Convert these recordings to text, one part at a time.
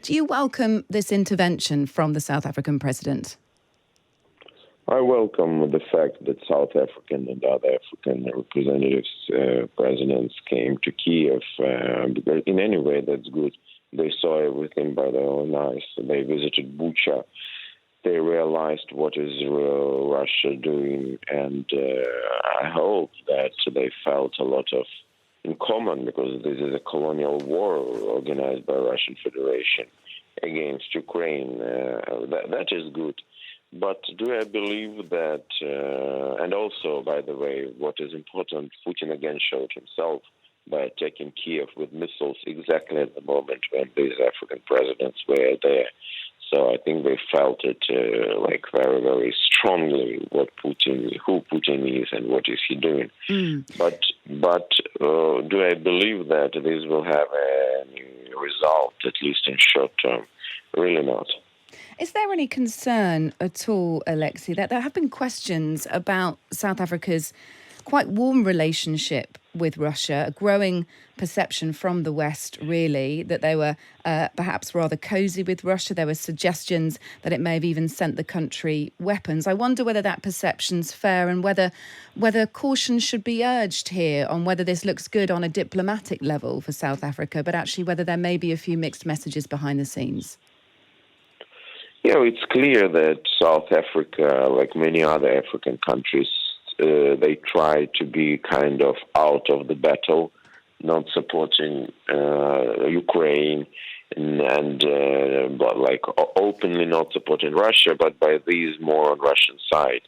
Do you welcome this intervention from the South African president? I welcome the fact that South African and other African representatives, presidents came to Kiev, because in any way that's good. They saw everything by their own eyes. They visited Bucha. They realized what is Russia doing, and I hope that they felt a lot of in common, because this is a colonial war organized by Russian Federation against Ukraine. That is good. But do I believe that, and also, by the way, what is important, Putin again showed himself by attacking Kiev with missiles exactly at the moment when these African presidents were there. So I think they felt it very, very strongly who Putin is and what is he doing. But do I believe that this will have any result, at least in short term? Really not. Is there any concern at all, Oleksiy, that there have been questions about South Africa's quite warm relationship with Russia, a growing perception from the West, really, that they were perhaps rather cosy with Russia? There were suggestions that it may have even sent the country weapons. I wonder whether that perception's fair and whether caution should be urged here on whether this looks good on a diplomatic level for South Africa, but actually whether there may be a few mixed messages behind the scenes. It's clear that South Africa, like many other African countries, they try to be kind of out of the battle, not supporting Ukraine and openly not supporting Russia, but by these more on Russian side.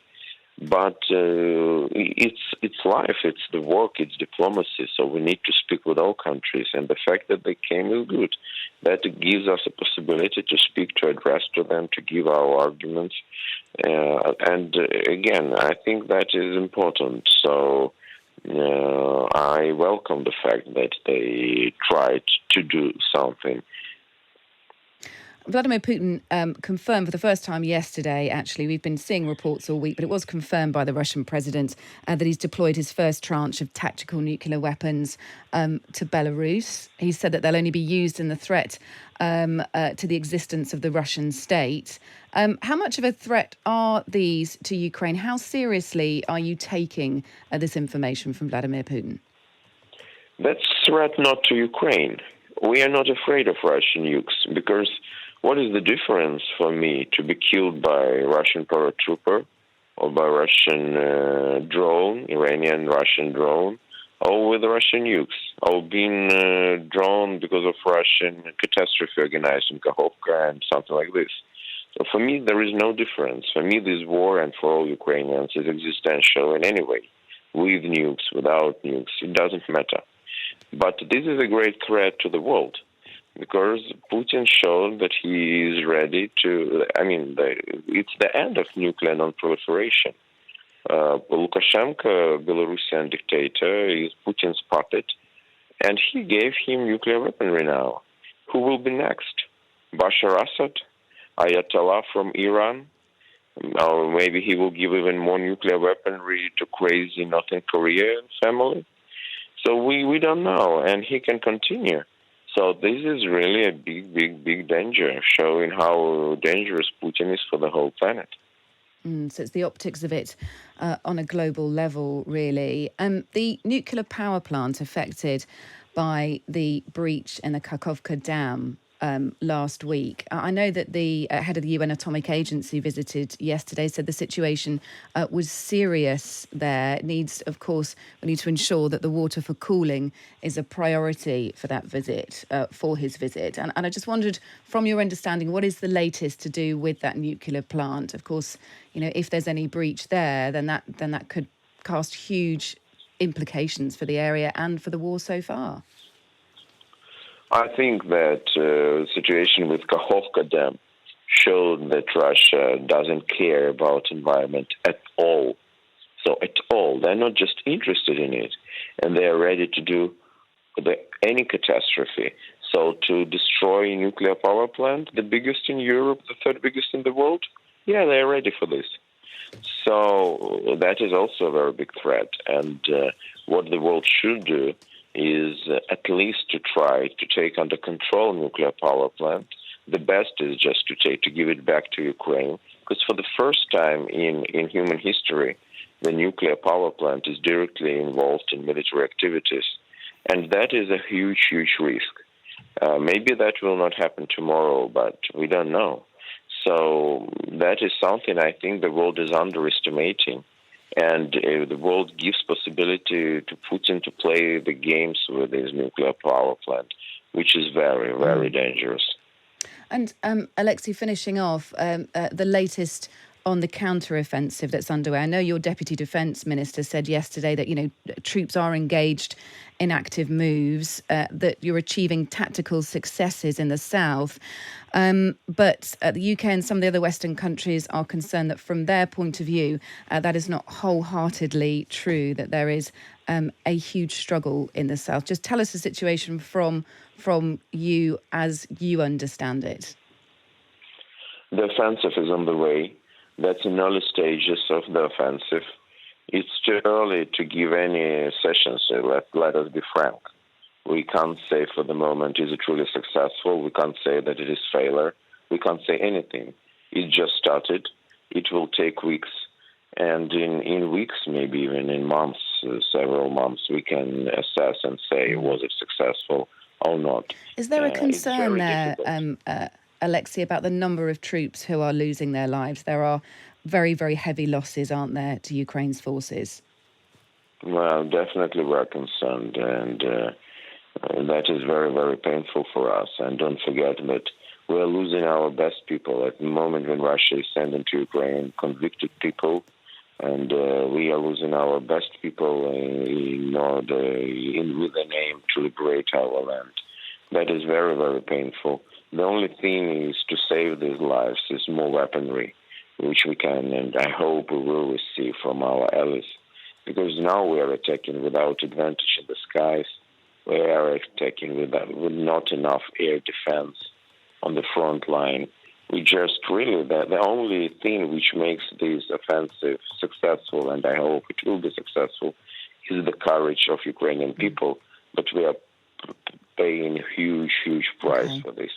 But it's life, it's the work, it's diplomacy. So we need to speak with all countries, and the fact that they came is good. That gives us a possibility to speak, to address to them, to give our arguments. And again, I think that is important. So I welcome the fact that they tried to do something. Vladimir Putin confirmed for the first time yesterday, actually, we've been seeing reports all week, but it was confirmed by the Russian president that he's deployed his first tranche of tactical nuclear weapons to Belarus. He said that they'll only be used in the threat to the existence of the Russian state. How much of a threat are these to Ukraine? How seriously are you taking this information from Vladimir Putin? That's a threat not to Ukraine. We are not afraid of Russian nukes, because what is the difference for me to be killed by Russian paratrooper or by Russian drone, Iranian-Russian drone, or with Russian nukes, or being drawn because of Russian catastrophe organized in Kakhovka and something like this? So for me, there is no difference. For me, this war, and for all Ukrainians, is existential in any way. With nukes, without nukes, it doesn't matter. But this is a great threat to the world, because Putin showed that he is ready to, it's the end of nuclear non-proliferation. Lukashenko, Belarusian dictator, is Putin's puppet, and he gave him nuclear weaponry now. Who will be next? Bashar Assad? Ayatollah from Iran? Or maybe he will give even more nuclear weaponry to crazy North Korea family? So we don't know, and he can continue. So this is really a big danger, showing how dangerous Putin is for the whole planet. So it's the optics of it on a global level, really. The nuclear power plant affected by the breach in the Kakhovka Dam last week. I know that the head of the UN Atomic Agency visited yesterday, said the situation was serious there. It needs, of course, we need to ensure that the water for cooling is a priority for that visit, for his visit. And I just wondered, from your understanding, what is the latest to do with that nuclear plant? Of course, if there's any breach there, then that could cast huge implications for the area and for the war so far. I think that the situation with Kakhovka Dam showed that Russia doesn't care about environment at all. So at all, they're not just interested in it, and they are ready to do any catastrophe. So to destroy a nuclear power plant, the biggest in Europe, the third biggest in the world, yeah, they're ready for this. So that is also a very big threat. And what the world should do is at least to try to take under control nuclear power plant, the best is just to give it back to Ukraine, because for the first time in human history, the nuclear power plant is directly involved in military activities, and that is a huge, huge risk. Maybe that will not happen tomorrow, but we don't know. So that is something I think the world is underestimating, and the world gives possibility to put into play the games with this nuclear power plant, which is very, very dangerous. And Oleksiy, finishing off, the latest on the counteroffensive that's underway. I know your Deputy Defence Minister said yesterday that, troops are engaged in active moves, that you're achieving tactical successes in the south. But the UK and some of the other Western countries are concerned that from their point of view, that is not wholeheartedly true, that there is a huge struggle in the south. Just tell us the situation from you as you understand it. The offensive is on the way. That's in early stages of the offensive. It's too early to give any sessions. Let us be frank. We can't say for the moment is it truly successful. We can't say that it is failure. We can't say anything. It just started. It will take weeks. And in weeks, maybe even in months, several months, we can assess and say, was it successful or not. Is there a concern there, Oleksiy, about the number of troops who are losing their lives? There are very, very heavy losses, aren't there, to Ukraine's forces? Well, definitely we're concerned, and that is very, very painful for us. And don't forget that we're losing our best people at the moment when Russia is sending to Ukraine convicted people, and we are losing our best people with the aim to liberate our land. That is very, very painful. The only thing is to save these lives is more weaponry, which we can, and I hope we will receive from our allies. Because now we are attacking without advantage in the skies. We are attacking with not enough air defense on the front line. We just really, the only thing which makes this offensive successful, and I hope it will be successful, is the courage of Ukrainian people. But we are paying a huge, huge price for this.